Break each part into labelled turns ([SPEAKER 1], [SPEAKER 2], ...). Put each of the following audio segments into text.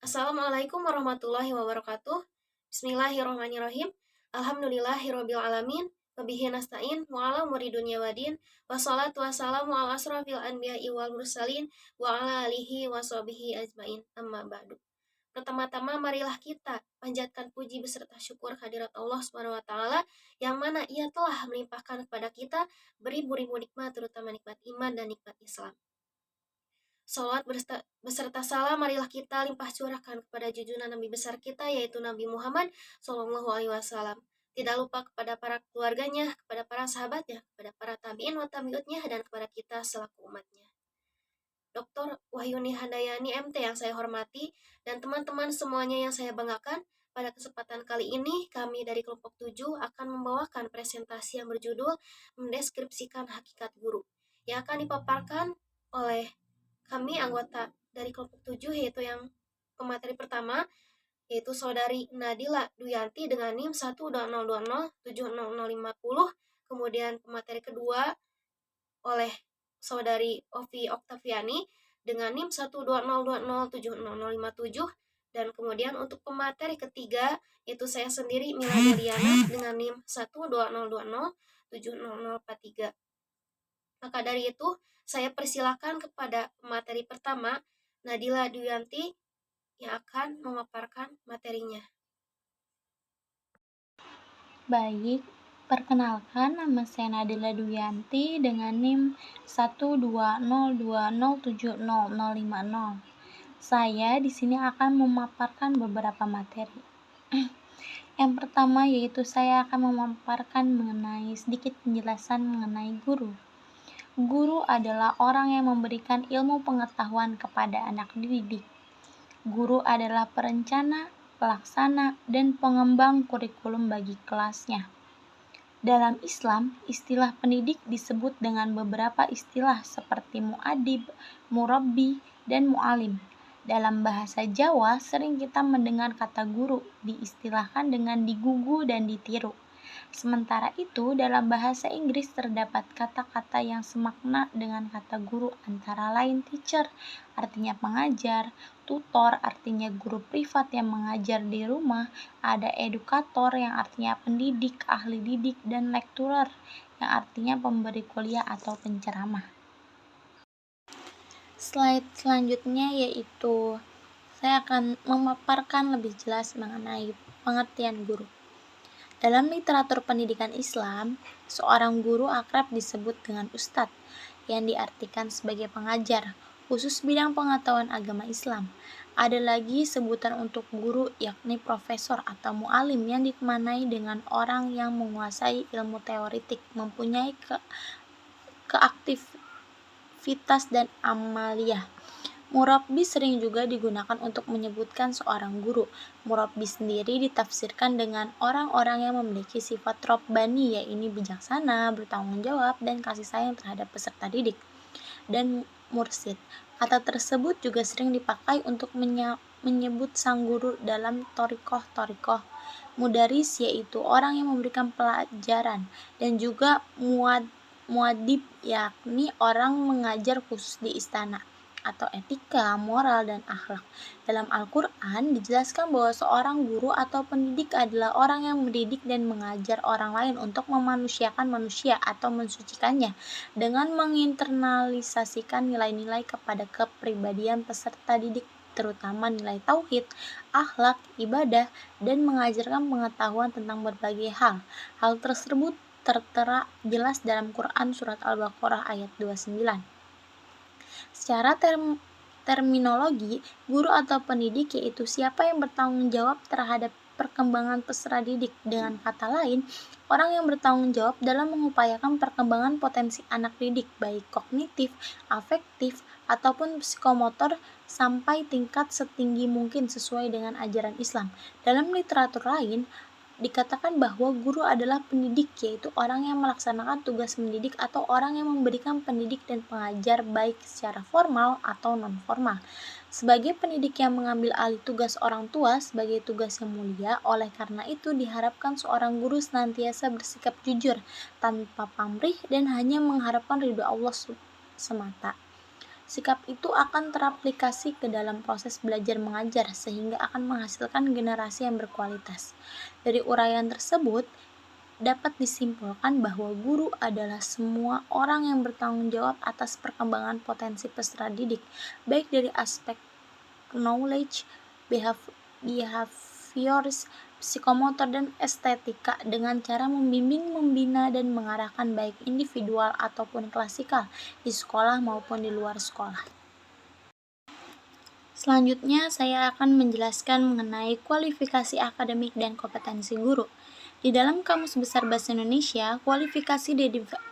[SPEAKER 1] Assalamualaikum warahmatullahi wabarakatuh. Bismillahirrahmanirrahim. Alhamdulillahirabbil alamin. Wabihi nasta'in wa ala umuri dunya wadin. Wassalatu wassalamu ala asrofil anbiya'i wal mursalin wa ala alihi wa sahbihi ajmain. Amma ba'du. Pertama-tama marilah kita panjatkan puji beserta syukur hadirat Allah Subhanahu wa taala yang mana Ia telah melimpahkan kepada kita beribu-ribu nikmat, terutama nikmat iman dan nikmat Islam. Salawat beserta salam marilah kita limpah curahkan kepada junjungan Nabi besar kita yaitu Nabi Muhammad Shallallahu Alaihi Wasallam. Tidak lupa kepada para keluarganya, kepada para sahabatnya, kepada para tabiin wa tabiutnya dan kepada kita selaku umatnya. Dr. Wahyuni Handayani MT yang saya hormati dan teman-teman semuanya yang saya banggakan, pada kesempatan kali ini kami dari kelompok 7 akan membawakan presentasi yang berjudul Mendeskripsikan Hakikat Guru yang akan dipaparkan oleh kami anggota dari kelompok 7 yaitu yang pemateri pertama yaitu saudari Nadila Duyanti dengan NIM 120207050, kemudian pemateri kedua oleh saudari Ovi Oktaviani dengan NIM 120207057, dan kemudian untuk pemateri ketiga yaitu saya sendiri Mila Deliana dengan NIM 120207043. Maka dari itu, saya persilakan kepada materi pertama, Nadila Duyanti, yang akan memaparkan materinya.
[SPEAKER 2] Baik, perkenalkan nama saya Nadila Duyanti dengan NIM 120207050. Saya di sini akan memaparkan beberapa materi. Yang pertama yaitu saya akan memaparkan mengenai sedikit penjelasan mengenai guru. Guru adalah orang yang memberikan ilmu pengetahuan kepada anak didik. Guru adalah perencana, pelaksana, dan pengembang kurikulum bagi kelasnya. Dalam Islam, istilah pendidik disebut dengan beberapa istilah seperti mu'adib, murabbi, dan mu'alim. Dalam bahasa Jawa, sering kita mendengar kata guru diistilahkan dengan digugu dan ditiru. Sementara itu, dalam bahasa Inggris terdapat kata-kata yang semakna dengan kata guru, antara lain teacher, artinya pengajar, tutor, artinya guru privat yang mengajar di rumah, ada edukator yang artinya pendidik, ahli didik, dan lecturer yang artinya pemberi kuliah atau penceramah. Slide selanjutnya yaitu saya akan memaparkan lebih jelas mengenai pengertian guru. Dalam literatur pendidikan Islam, seorang guru akrab disebut dengan ustadz, yang diartikan sebagai pengajar, khusus bidang pengetahuan agama Islam. Ada lagi sebutan untuk guru yakni profesor atau mu'alim yang dimaknai dengan orang yang menguasai ilmu teoretik, mempunyai keaktivitas dan amaliyah. Murabbi sering juga digunakan untuk menyebutkan seorang guru. Murabbi sendiri ditafsirkan dengan orang-orang yang memiliki sifat robbani, yaitu bijaksana, bertanggung jawab, dan kasih sayang terhadap peserta didik. Dan mursid, kata tersebut juga sering dipakai untuk menyebut sang guru dalam torikoh. Mudaris yaitu orang yang memberikan pelajaran, dan juga muadib yakni orang mengajar khusus di istana atau etika, moral, dan akhlak. Dalam Al-Quran dijelaskan bahwa seorang guru atau pendidik adalah orang yang mendidik dan mengajar orang lain untuk memanusiakan manusia atau mensucikannya dengan menginternalisasikan nilai-nilai kepada kepribadian peserta didik, terutama nilai tauhid, akhlak, ibadah, dan mengajarkan pengetahuan tentang berbagai hal. Hal tersebut tertera jelas dalam Quran Surat Al-Baqarah ayat 29. Secara terminologi, guru atau pendidik yaitu siapa yang bertanggung jawab terhadap perkembangan peserta didik. Dengan kata lain, orang yang bertanggung jawab dalam mengupayakan perkembangan potensi anak didik, baik kognitif, afektif, ataupun psikomotor sampai tingkat setinggi mungkin sesuai dengan ajaran Islam. Dalam literatur lain, dikatakan bahwa guru adalah pendidik, yaitu orang yang melaksanakan tugas mendidik atau orang yang memberikan pendidik dan pengajar baik secara formal atau non-formal. Sebagai pendidik yang mengambil alih tugas orang tua sebagai tugas yang mulia, oleh karena itu diharapkan seorang guru senantiasa bersikap jujur, tanpa pamrih, dan hanya mengharapkan ridho Allah semata. Sikap itu akan teraplikasi ke dalam proses belajar mengajar sehingga akan menghasilkan generasi yang berkualitas. Dari uraian tersebut, dapat disimpulkan bahwa guru adalah semua orang yang bertanggung jawab atas perkembangan potensi peserta didik, baik dari aspek knowledge, behaviors, psikomotor, dan estetika dengan cara membimbing, membina, dan mengarahkan baik individual ataupun klasikal di sekolah maupun di luar sekolah. Selanjutnya, saya akan menjelaskan mengenai kualifikasi akademik dan kompetensi guru. Di dalam Kamus Besar Bahasa Indonesia, kualifikasi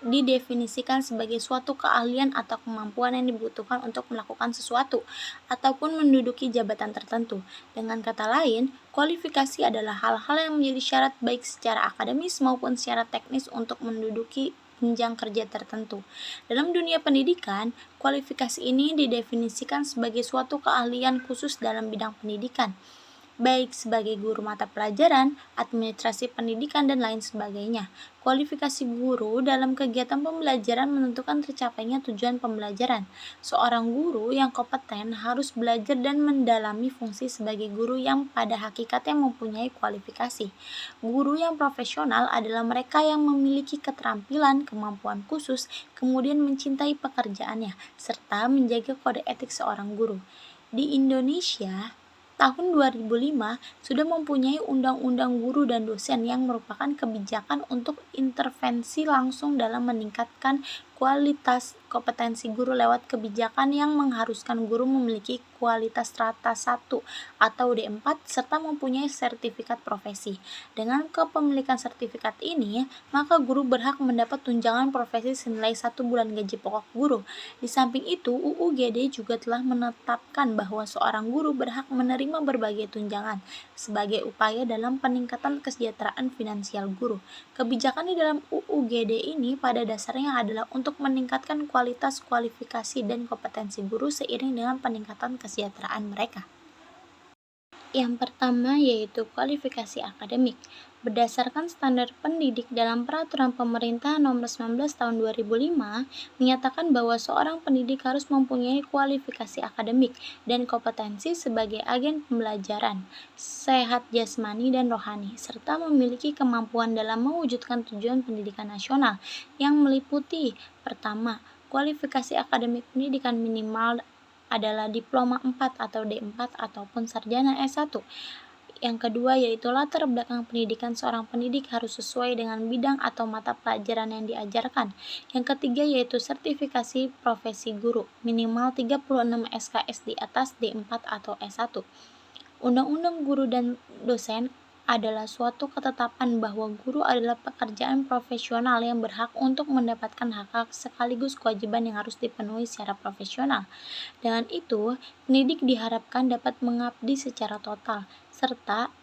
[SPEAKER 2] didefinisikan sebagai suatu keahlian atau kemampuan yang dibutuhkan untuk melakukan sesuatu ataupun menduduki jabatan tertentu. Dengan kata lain, kualifikasi adalah hal-hal yang menjadi syarat baik secara akademis maupun secara teknis untuk menduduki jenjang kerja tertentu. Dalam dunia pendidikan, kualifikasi ini didefinisikan sebagai suatu keahlian khusus dalam bidang pendidikan, baik sebagai guru mata pelajaran, administrasi pendidikan, dan lain sebagainya. Kualifikasi guru dalam kegiatan pembelajaran menentukan tercapainya tujuan pembelajaran. Seorang guru yang kompeten harus belajar dan mendalami fungsi sebagai guru yang pada hakikatnya mempunyai kualifikasi. Guru yang profesional adalah mereka yang memiliki keterampilan, kemampuan khusus, kemudian mencintai pekerjaannya, serta menjaga kode etik seorang guru. Di Indonesia, tahun 2005 sudah mempunyai Undang-Undang Guru dan Dosen yang merupakan kebijakan untuk intervensi langsung dalam meningkatkan kualitas kompetensi guru lewat kebijakan yang mengharuskan guru memiliki kualitas rata 1 atau D4 serta mempunyai sertifikat profesi. Dengan kepemilikan sertifikat ini, maka guru berhak mendapat tunjangan profesi senilai 1 bulan gaji pokok guru. Di samping itu, UU GD juga telah menetapkan bahwa seorang guru berhak menerima berbagai tunjangan sebagai upaya dalam peningkatan kesejahteraan finansial guru. Kebijakan di dalam UU GD ini pada dasarnya adalah untuk meningkatkan kualitas kualifikasi dan kompetensi guru seiring dengan peningkatan kesejahteraan mereka. Yang pertama yaitu kualifikasi akademik. Berdasarkan standar pendidik dalam Peraturan Pemerintah Nomor 19 Tahun 2005 menyatakan bahwa seorang pendidik harus mempunyai kualifikasi akademik dan kompetensi sebagai agen pembelajaran, sehat jasmani dan rohani, serta memiliki kemampuan dalam mewujudkan tujuan pendidikan nasional yang meliputi: pertama, kualifikasi akademik pendidikan minimal adalah diploma 4 atau D4 ataupun sarjana S1. Yang kedua yaitu latar belakang pendidikan seorang pendidik harus sesuai dengan bidang atau mata pelajaran yang diajarkan. Yang ketiga yaitu sertifikasi profesi guru, minimal 36 SKS di atas D4 atau S1. Undang-Undang Guru dan Dosen adalah suatu ketetapan bahwa guru adalah pekerjaan profesional yang berhak untuk mendapatkan hak-hak sekaligus kewajiban yang harus dipenuhi secara profesional. Dengan itu, pendidik diharapkan dapat mengabdi secara total, serta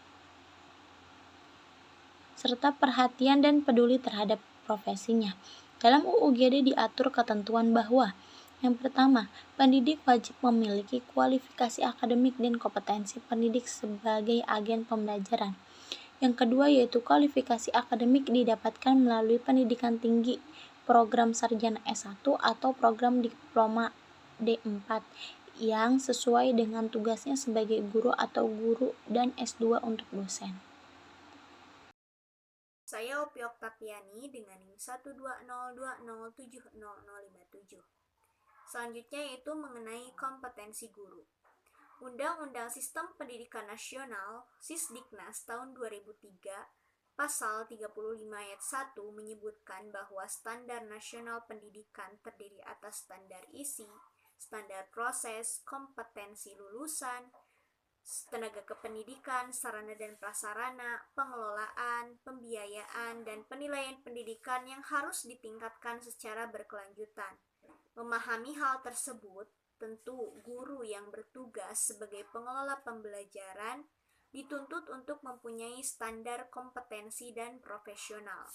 [SPEAKER 2] perhatian dan peduli terhadap profesinya. Dalam UU GD diatur ketentuan bahwa yang pertama, pendidik wajib memiliki kualifikasi akademik dan kompetensi pendidik sebagai agen pembelajaran. Yang kedua yaitu kualifikasi akademik didapatkan melalui pendidikan tinggi, program sarjana S1 atau program diploma D4 yang sesuai dengan tugasnya sebagai guru atau guru dan S2 untuk dosen.
[SPEAKER 3] Saya Opi Oktaviani dengan NIM 12020700057. Selanjutnya yaitu mengenai kompetensi guru. Undang-Undang Sistem Pendidikan Nasional Sisdiknas tahun 2003 Pasal 35 ayat 1 menyebutkan bahwa standar nasional pendidikan terdiri atas standar isi, standar proses, kompetensi lulusan, tenaga kependidikan, sarana dan prasarana, pengelolaan, pembiayaan, dan penilaian pendidikan yang harus ditingkatkan secara berkelanjutan. Memahami hal tersebut, tentu guru yang bertugas sebagai pengelola pembelajaran dituntut untuk mempunyai standar kompetensi dan profesional.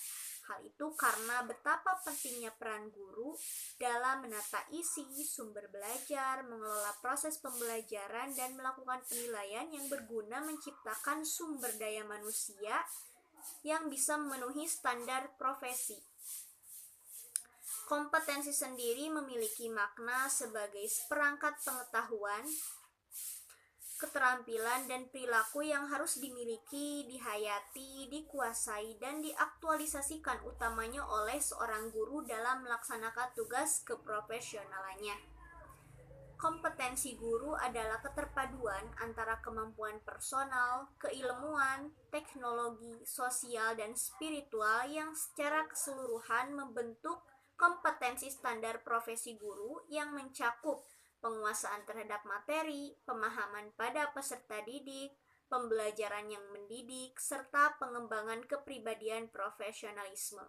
[SPEAKER 3] Hal itu karena betapa pentingnya peran guru dalam menata isi, sumber belajar, mengelola proses pembelajaran, dan melakukan penilaian yang berguna menciptakan sumber daya manusia yang bisa memenuhi standar profesi. Kompetensi sendiri memiliki makna sebagai seperangkat pengetahuan, keterampilan, dan perilaku yang harus dimiliki, dihayati, dikuasai, dan diaktualisasikan utamanya oleh seorang guru dalam melaksanakan tugas keprofesionalannya. Kompetensi guru adalah keterpaduan antara kemampuan personal, keilmuan, teknologi, sosial, dan spiritual yang secara keseluruhan membentuk kompetensi standar profesi guru yang mencakup penguasaan terhadap materi, pemahaman pada peserta didik, pembelajaran yang mendidik, serta pengembangan kepribadian profesionalisme.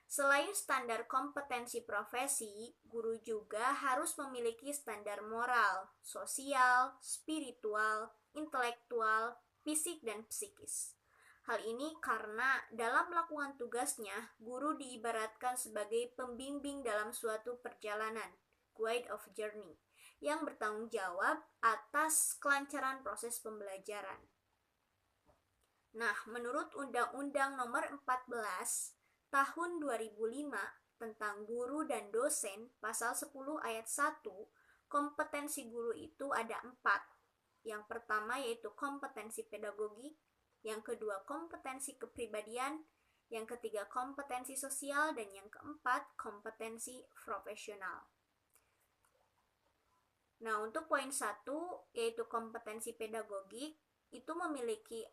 [SPEAKER 3] Selain standar kompetensi profesi, guru juga harus memiliki standar moral, sosial, spiritual, intelektual, fisik, dan psikis. Hal ini karena dalam melakukan tugasnya, guru diibaratkan sebagai pembimbing dalam suatu perjalanan, guide of journey, yang bertanggung jawab atas kelancaran proses pembelajaran. Nah, menurut Undang-Undang Nomor 14 Tahun 2005 tentang guru dan dosen, pasal 10 ayat 1, kompetensi guru itu ada 4. Yang pertama yaitu kompetensi pedagogik, yang kedua kompetensi kepribadian, yang ketiga kompetensi sosial, dan yang keempat kompetensi profesional. Nah, untuk poin 1 yaitu kompetensi pedagogik itu memiliki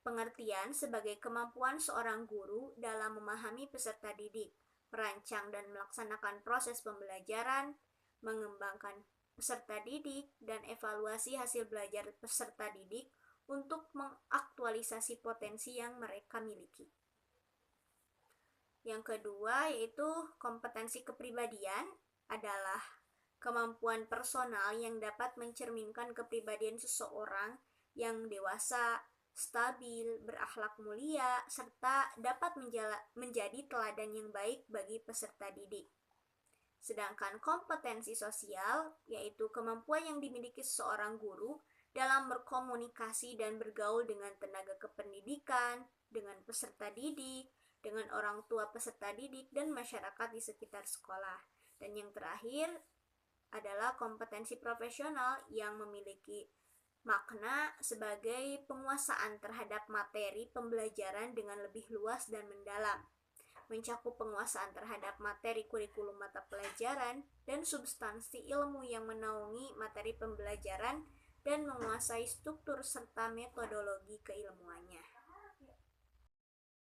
[SPEAKER 3] pengertian sebagai kemampuan seorang guru dalam memahami peserta didik, merancang dan melaksanakan proses pembelajaran, mengembangkan peserta didik, dan evaluasi hasil belajar peserta didik untuk mengaktualisasi potensi yang mereka miliki. Yang kedua yaitu kompetensi kepribadian adalah kemampuan personal yang dapat mencerminkan kepribadian seseorang yang dewasa, stabil, berakhlak mulia, serta dapat menjadi teladan yang baik bagi peserta didik. Sedangkan kompetensi sosial yaitu kemampuan yang dimiliki seorang guru dalam berkomunikasi dan bergaul dengan tenaga kependidikan, dengan peserta didik, dengan orang tua peserta didik, dan masyarakat di sekitar sekolah. Dan yang terakhir adalah kompetensi profesional yang memiliki makna sebagai penguasaan terhadap materi pembelajaran dengan lebih luas dan mendalam, mencakup penguasaan terhadap materi kurikulum mata pelajaran dan substansi ilmu yang menaungi materi pembelajaran dan menguasai struktur serta metodologi keilmuannya.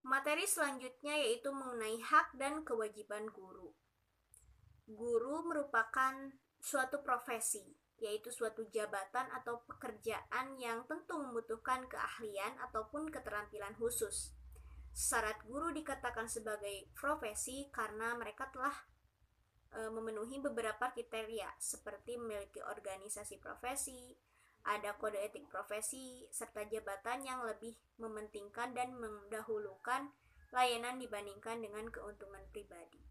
[SPEAKER 3] Materi selanjutnya yaitu mengenai hak dan kewajiban guru. Guru merupakan suatu profesi, yaitu suatu jabatan atau pekerjaan yang tentu membutuhkan keahlian ataupun keterampilan khusus. Syarat guru dikatakan sebagai profesi karena mereka telah memenuhi beberapa kriteria seperti memiliki organisasi profesi, ada kode etik profesi, serta jabatan yang lebih mementingkan dan mendahulukan layanan dibandingkan dengan keuntungan pribadi.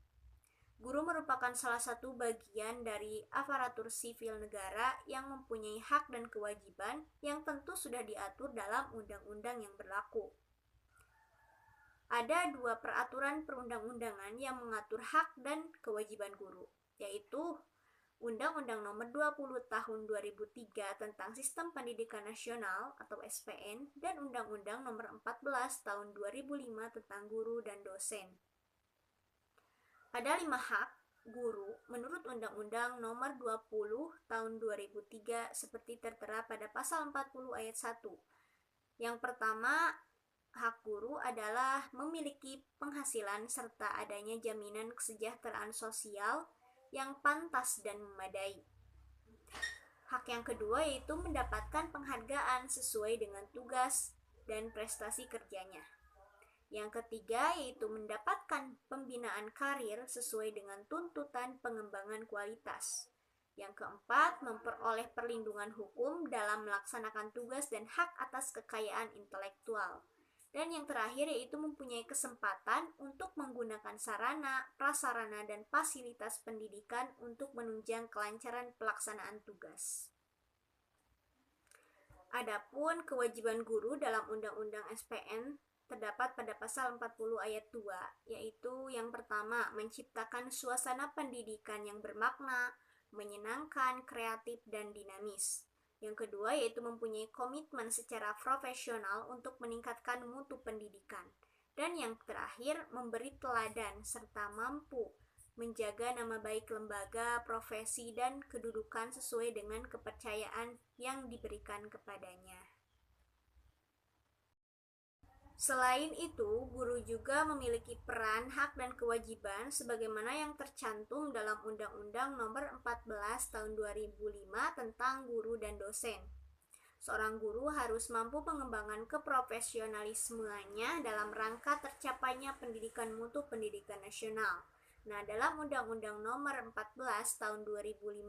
[SPEAKER 3] Guru merupakan salah satu bagian dari aparatur sipil negara yang mempunyai hak dan kewajiban yang tentu sudah diatur dalam undang-undang yang berlaku. Ada 2 peraturan perundang-undangan yang mengatur hak dan kewajiban guru, yaitu Undang-Undang Nomor 20 Tahun 2003 tentang Sistem Pendidikan Nasional atau SPN dan Undang-Undang Nomor 14 Tahun 2005 tentang Guru dan Dosen. Ada 5 hak guru menurut Undang-Undang Nomor 20 Tahun 2003 seperti tertera pada pasal 40 ayat 1. Yang pertama, hak guru adalah memiliki penghasilan serta adanya jaminan kesejahteraan sosial yang pantas dan memadai. Hak yang kedua yaitu mendapatkan penghargaan sesuai dengan tugas dan prestasi kerjanya. Yang ketiga yaitu mendapatkan pembinaan karir sesuai dengan tuntutan pengembangan kualitas. Yang keempat, memperoleh perlindungan hukum dalam melaksanakan tugas dan hak atas kekayaan intelektual. Dan yang terakhir yaitu mempunyai kesempatan untuk menggunakan sarana, prasarana, dan fasilitas pendidikan untuk menunjang kelancaran pelaksanaan tugas. Adapun kewajiban guru dalam Undang-Undang SPN terdapat pada pasal 40 ayat 2, yaitu yang pertama, menciptakan suasana pendidikan yang bermakna, menyenangkan, kreatif, dan dinamis. Yang kedua, yaitu mempunyai komitmen secara profesional untuk meningkatkan mutu pendidikan. Dan yang terakhir, memberi teladan serta mampu menjaga nama baik lembaga, profesi, dan kedudukan sesuai dengan kepercayaan yang diberikan kepadanya. Selain itu, guru juga memiliki peran, hak, dan kewajiban sebagaimana yang tercantum dalam Undang-Undang Nomor 14 Tahun 2005 tentang guru dan dosen. Seorang guru harus mampu mengembangkan keprofesionalismenya dalam rangka tercapainya pendidikan mutu pendidikan nasional. Nah, dalam Undang-Undang Nomor 14 Tahun 2005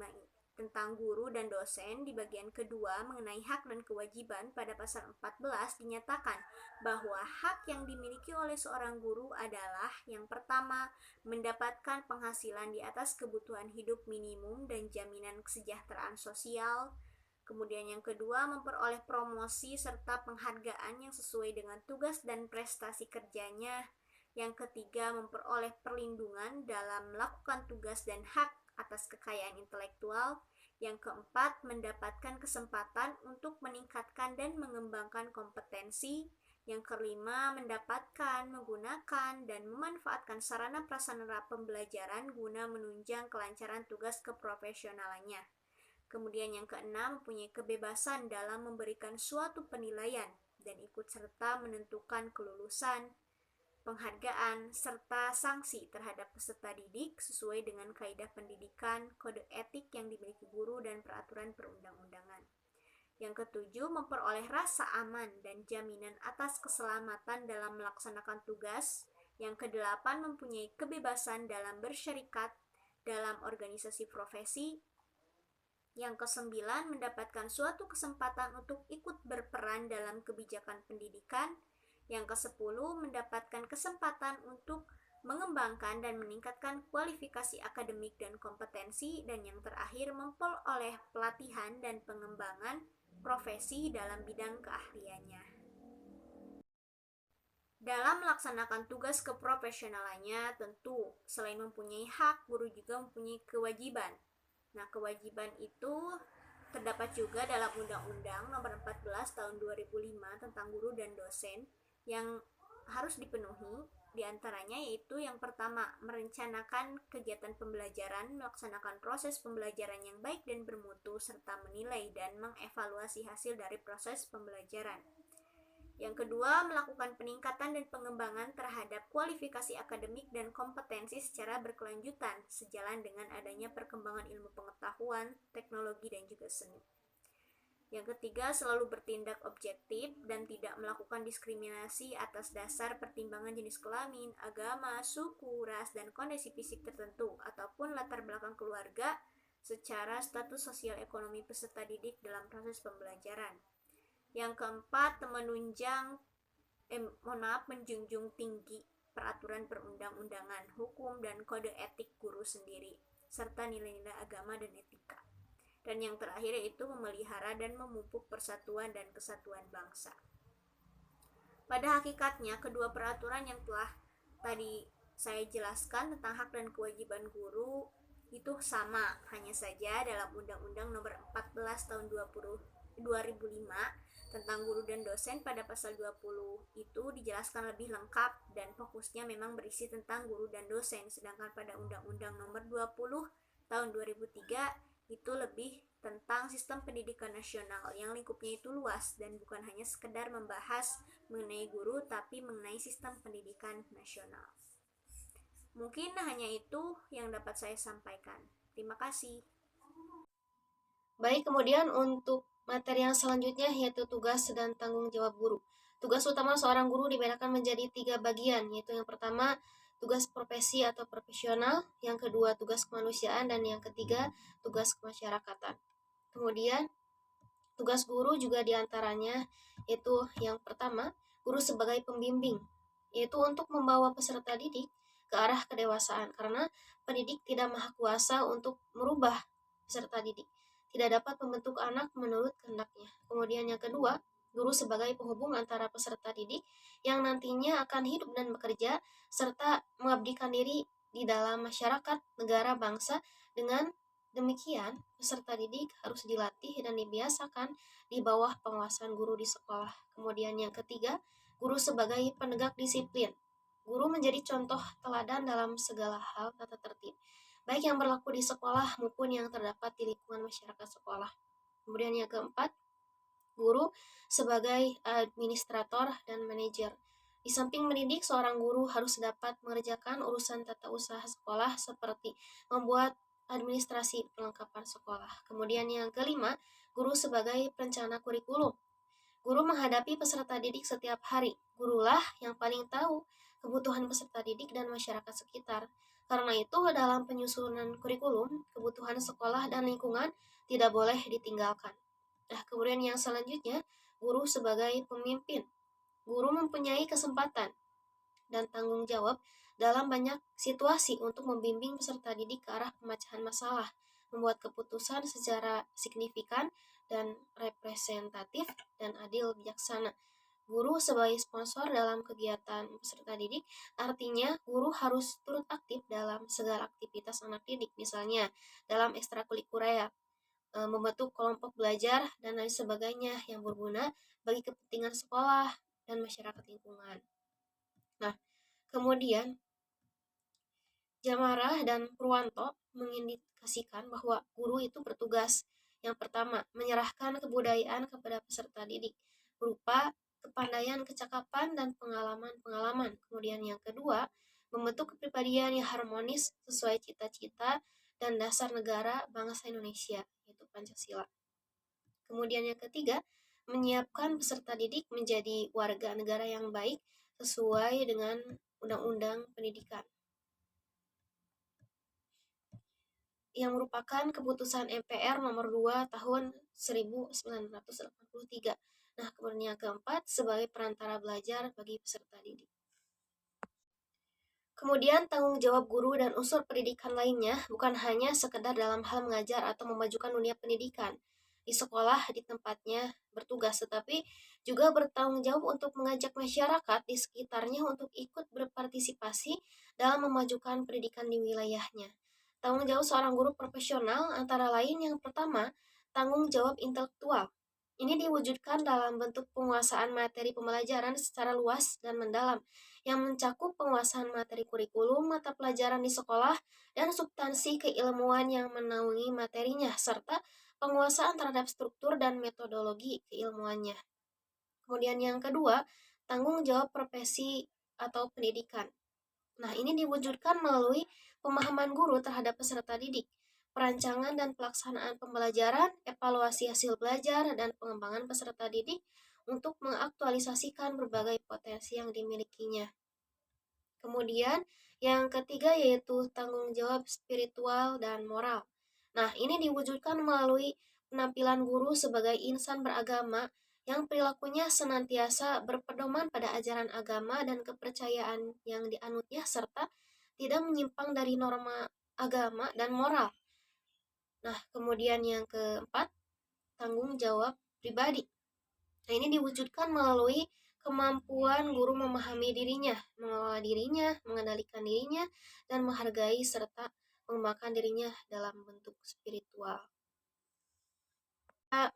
[SPEAKER 3] tentang guru dan dosen di bagian kedua mengenai hak dan kewajiban pada pasal 14 dinyatakan bahwa hak yang dimiliki oleh seorang guru adalah yang pertama, mendapatkan penghasilan di atas kebutuhan hidup minimum dan jaminan kesejahteraan sosial. Kemudian yang kedua, memperoleh promosi serta penghargaan yang sesuai dengan tugas dan prestasi kerjanya. Yang ketiga, memperoleh perlindungan dalam melakukan tugas dan hak atas kekayaan intelektual. Yang keempat, mendapatkan kesempatan untuk meningkatkan dan mengembangkan kompetensi. Yang kelima, mendapatkan, menggunakan, dan memanfaatkan sarana prasarana pembelajaran guna menunjang kelancaran tugas keprofesionalannya. Kemudian yang keenam, mempunyai kebebasan dalam memberikan suatu penilaian dan ikut serta menentukan kelulusan, penghargaan, serta sanksi terhadap peserta didik sesuai dengan kaidah pendidikan, kode etik yang dimiliki guru, dan peraturan perundang-undangan. Yang ketujuh, memperoleh rasa aman dan jaminan atas keselamatan dalam melaksanakan tugas. Yang kedelapan, mempunyai kebebasan dalam bersyarikat dalam organisasi profesi. Yang kesembilan, mendapatkan suatu kesempatan untuk ikut berperan dalam kebijakan pendidikan. Yang kesepuluh, mendapatkan kesempatan untuk mengembangkan dan meningkatkan kualifikasi akademik dan kompetensi. Dan yang terakhir, memperoleh pelatihan dan pengembangan profesi dalam bidang keahliannya. Dalam melaksanakan tugas keprofesionalannya, tentu selain mempunyai hak, guru juga mempunyai kewajiban. Nah, kewajiban itu terdapat juga dalam Undang-Undang Nomor 14 Tahun 2005 tentang guru dan dosen yang harus dipenuhi, diantaranya yaitu yang pertama, merencanakan kegiatan pembelajaran, melaksanakan proses pembelajaran yang baik dan bermutu, serta menilai dan mengevaluasi hasil dari proses pembelajaran. Yang kedua, melakukan peningkatan dan pengembangan terhadap kualifikasi akademik dan kompetensi secara berkelanjutan, sejalan dengan adanya perkembangan ilmu pengetahuan, teknologi, dan juga seni. Yang ketiga, selalu bertindak objektif dan tidak melakukan diskriminasi atas dasar pertimbangan jenis kelamin, agama, suku, ras, dan kondisi fisik tertentu, ataupun latar belakang keluarga secara status sosial ekonomi peserta didik dalam proses pembelajaran. Yang keempat, menjunjung tinggi peraturan perundang-undangan, hukum, dan kode etik guru sendiri, serta nilai-nilai agama dan etika. Dan yang terakhir yaitu memelihara dan memupuk persatuan dan kesatuan bangsa. Pada hakikatnya, kedua peraturan yang telah tadi saya jelaskan tentang hak dan kewajiban guru itu sama, hanya saja dalam Undang-Undang Nomor 14 Tahun 2005 tentang guru dan dosen pada pasal 20 itu dijelaskan lebih lengkap dan fokusnya memang berisi tentang guru dan dosen, sedangkan pada Undang-Undang Nomor 20 Tahun 2003 itu lebih tentang sistem pendidikan nasional yang lingkupnya itu luas dan bukan hanya sekedar membahas mengenai guru tapi mengenai sistem pendidikan nasional. Mungkin hanya itu yang dapat saya sampaikan. Terima kasih.
[SPEAKER 1] Baik, kemudian untuk materi yang selanjutnya yaitu tugas dan tanggung jawab guru. Tugas utama seorang guru dibedakan menjadi 3 bagian, yaitu yang pertama tugas profesi atau profesional, yang kedua tugas kemanusiaan, dan yang ketiga tugas kemasyarakatan. Kemudian tugas guru juga diantaranya yaitu yang pertama, guru sebagai pembimbing, yaitu untuk membawa peserta didik ke arah kedewasaan, karena pendidik tidak maha kuasa untuk merubah peserta didik, tidak dapat membentuk anak menurut kehendaknya. Kemudian yang kedua, Guru sebagai penghubung antara peserta didik yang nantinya akan hidup dan bekerja, serta mengabdikan diri di dalam masyarakat, negara, bangsa. Dengan demikian, peserta didik harus dilatih dan dibiasakan di bawah penguasaan guru di sekolah. Kemudian yang ketiga, guru sebagai penegak disiplin. Guru menjadi contoh teladan dalam segala hal tata tertib, baik yang berlaku di sekolah maupun yang terdapat di lingkungan masyarakat sekolah. Kemudian yang keempat, guru sebagai administrator dan manajer. Di samping mendidik, seorang guru harus dapat mengerjakan urusan tata usaha sekolah seperti membuat administrasi perlengkapan sekolah. Kemudian yang kelima, guru sebagai perencana kurikulum. Guru menghadapi peserta didik setiap hari. Gurulah yang paling tahu kebutuhan peserta didik dan masyarakat sekitar. Karena itu, dalam penyusunan kurikulum, kebutuhan sekolah dan lingkungan tidak boleh ditinggalkan. Nah, kemudian yang selanjutnya, guru sebagai pemimpin. Guru mempunyai kesempatan dan tanggung jawab dalam banyak situasi untuk membimbing peserta didik ke arah pemecahan masalah, membuat keputusan secara signifikan dan representatif dan adil bijaksana. Guru sebagai sponsor dalam kegiatan peserta didik, artinya guru harus turut aktif dalam segala aktivitas anak didik, misalnya dalam ekstrakurikuler, membentuk kelompok belajar, dan lain sebagainya yang berguna bagi kepentingan sekolah dan masyarakat lingkungan. Nah, kemudian Jamarah dan Purwanto mengindikasikan bahwa guru itu bertugas yang pertama, menyerahkan kebudayaan kepada peserta didik berupa kepandaian, kecakapan, dan pengalaman-pengalaman. Kemudian yang kedua, membentuk kepribadian yang harmonis sesuai cita-cita dan dasar negara bangsa Indonesia, yaitu Pancasila. Kemudian yang ketiga, menyiapkan peserta didik menjadi warga negara yang baik sesuai dengan Undang-Undang Pendidikan, yang merupakan keputusan MPR nomor 2 tahun 1983. Nah, kemudian yang keempat, sebagai perantara belajar bagi peserta didik. Kemudian tanggung jawab guru dan unsur pendidikan lainnya bukan hanya sekedar dalam hal mengajar atau memajukan dunia pendidikan di sekolah di tempatnya bertugas, tetapi juga bertanggung jawab untuk mengajak masyarakat di sekitarnya untuk ikut berpartisipasi dalam memajukan pendidikan di wilayahnya. Tanggung jawab seorang guru profesional antara lain yang pertama, tanggung jawab intelektual. Ini diwujudkan dalam bentuk penguasaan materi pembelajaran secara luas dan mendalam, yang mencakup penguasaan materi kurikulum, mata pelajaran di sekolah, dan substansi keilmuan yang menaungi materinya, serta penguasaan terhadap struktur dan metodologi keilmuannya. Kemudian yang kedua, tanggung jawab profesi atau pendidikan. Nah, ini diwujudkan melalui pemahaman guru terhadap peserta didik, perancangan dan pelaksanaan pembelajaran, evaluasi hasil belajar, dan pengembangan peserta didik untuk mengaktualisasikan berbagai potensi yang dimilikinya. Kemudian yang ketiga yaitu tanggung jawab spiritual dan moral. Nah, ini diwujudkan melalui penampilan guru sebagai insan beragama yang perilakunya senantiasa berpedoman pada ajaran agama dan kepercayaan yang dianutnya, serta tidak menyimpang dari norma agama dan moral. Nah, kemudian yang keempat, tanggung jawab pribadi. Nah, ini diwujudkan melalui kemampuan guru memahami dirinya, mengelola dirinya, mengendalikan dirinya, dan menghargai serta mengembangkan dirinya dalam bentuk spiritual.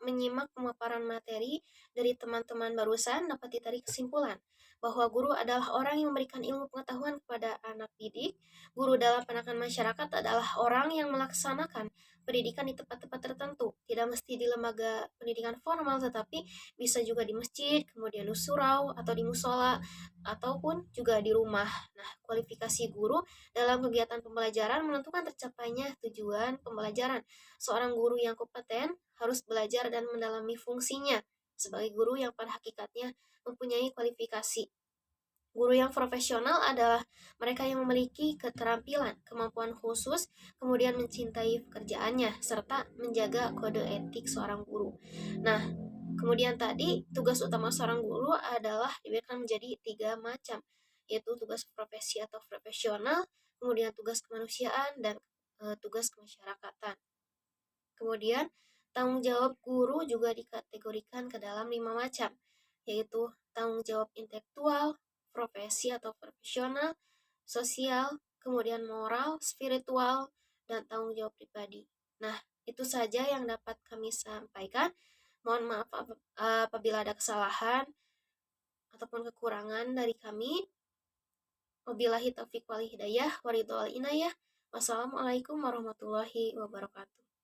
[SPEAKER 1] Menyimak pemaparan materi dari teman-teman barusan, dapat ditarik kesimpulan bahwa guru adalah orang yang memberikan ilmu pengetahuan kepada anak didik. Guru dalam pandangan masyarakat adalah orang yang melaksanakan pendidikan di tempat-tempat tertentu, tidak mesti di lembaga pendidikan formal, tetapi bisa juga di masjid, kemudian di surau atau di musola, ataupun juga di rumah. Nah, kualifikasi guru dalam kegiatan pembelajaran menentukan tercapainya tujuan pembelajaran. Seorang guru yang kompeten harus belajar dan mendalami fungsinya sebagai guru yang pada hakikatnya mempunyai kualifikasi. Guru yang profesional adalah mereka yang memiliki keterampilan, kemampuan khusus, kemudian mencintai pekerjaannya, serta menjaga kode etik seorang guru. Nah, kemudian tadi tugas utama seorang guru adalah dibedakan menjadi 3 macam, yaitu tugas profesi atau profesional, kemudian tugas kemanusiaan, dan tugas kemasyarakatan. Kemudian Tanggung jawab guru juga dikategorikan ke dalam 5 macam, yaitu tanggung jawab intelektual, profesi atau profesional, sosial, kemudian moral, spiritual, dan tanggung jawab pribadi. Nah, itu saja yang dapat kami sampaikan. Mohon maaf apabila ada kesalahan ataupun kekurangan dari kami. Wabillahi taufiq wal hidayah, waridho wal inayah. Wassalamualaikum warahmatullahi wabarakatuh.